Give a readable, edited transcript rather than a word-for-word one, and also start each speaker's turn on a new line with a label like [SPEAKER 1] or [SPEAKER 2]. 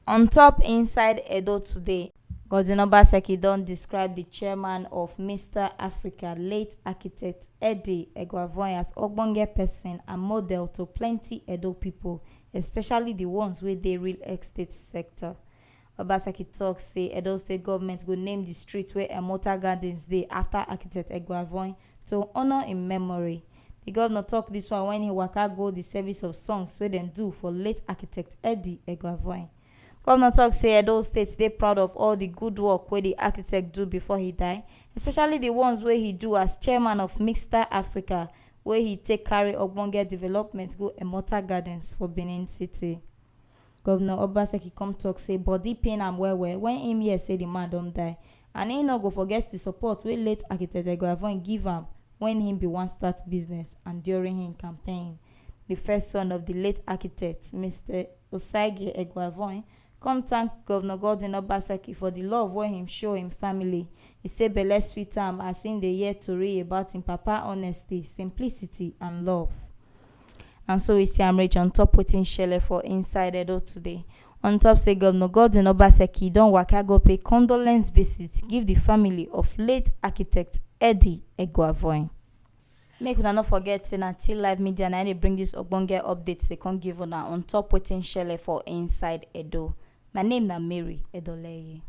[SPEAKER 1] On top inside Edo today, Godwin Obaseki don describe the chairman of Mr. Africa, late architect Eguavoen, as ogbonge person and model to plenty Edo people, especially the ones wey dey real estate sector. Obaseki tok say Edo state government go name the street where Immortal Gardens dey after architect Eguavoen to honour im memory. The governor tok dis one when he waka go the service of songs wey dem do for late architect Eguavoen. Governor tok say Edo State dey proud of all the good work wey the architect do before he die, especially the ones wey he do as chairman of Mr. Africa, wey he take carry ogbonge development go Immortal Gardens for Benin City. Governor Obaseki come tok say body pain am well well when im hear say the man don die, and im no go forget the support wey late architect Eguavoen give am when im bin wan start business and during im campaign. The first son of the late architect, Mr. Osagie Eguavoen, come thank Governor Godwin Obaseki for the love wey him show him family. He say belle sweet am as im dey hear tori about him papa honesty, simplicity and love. And so we see am reach on top wetin shele for inside Edo today. On top say Governor Godwin Obaseki don waka go pay condolence visit give the family of late architect Eguavoen. Make una no forget say na Till Live Media na dey bring this ogbonge updates dey come give una on top wetin shele for inside Edo. My name na Mary Edoleye.